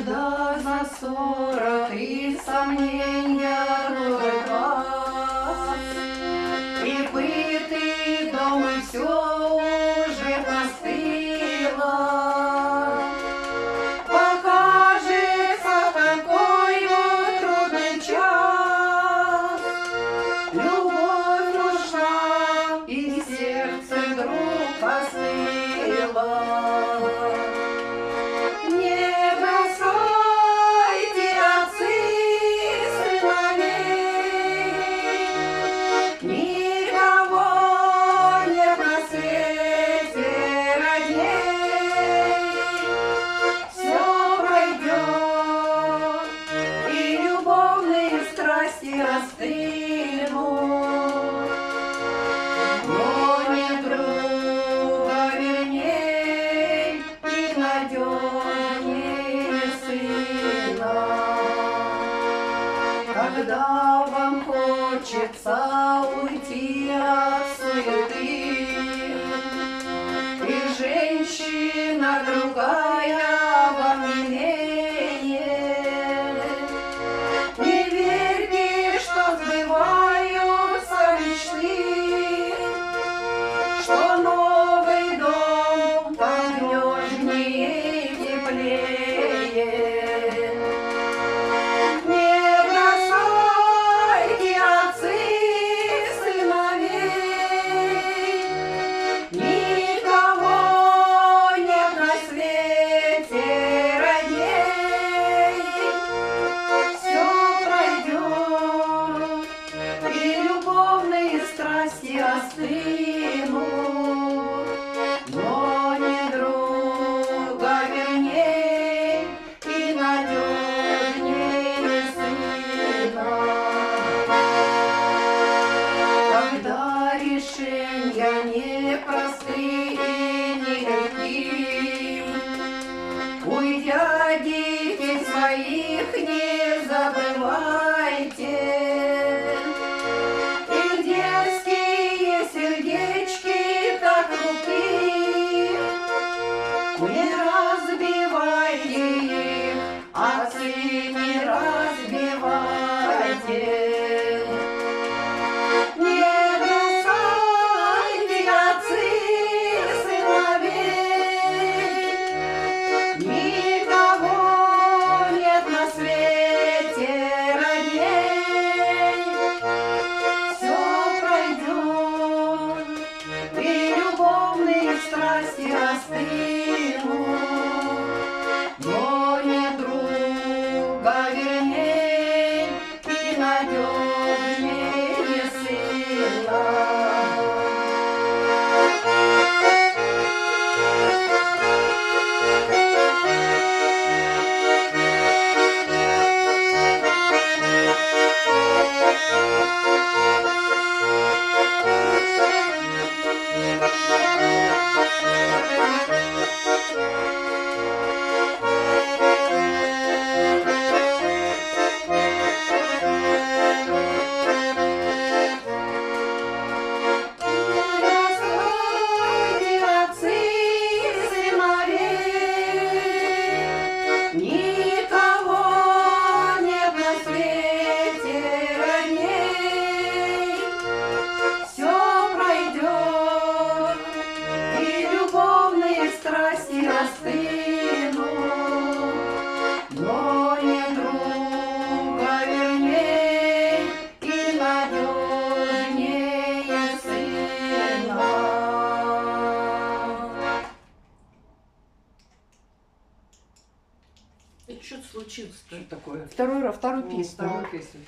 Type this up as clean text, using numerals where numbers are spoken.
Когда за 40 и сомнения душит вас, и быт, дом, и все уже постыло, покажется такой вот трудный час. Любовь нужна, и сердце вдруг постыло. Остынут, но не друга верней и надежнее сына. Когда вам хочется уйти от суеты, и женщина другая вам милее, не верьте, что сбываются мечты, что новый дом надежнее и теплее. Не бросайте, отцы, сыновей, никого нет на свете родней. Все пройдет, и любовные страсти остынут, но не друга верней и надежнее сына. Когда решения непростые и нелегкие, уйдя детей своих, не забывайте. Их детские сердечки так руки, не разбивайте их, отцы, не разбивайте. Не бросайте, отцы, сыновей, никого нет на свете родней. Все пройдет, и любовные страсти остынут, но не друга верней и надежнее сына. Никого нет на свете родней. Все пройдет, и любовные страсти остынут, но не друга верней и надежнее сына. Это что-то случилось-то? Что такое? Вторую песню. Вторую песню.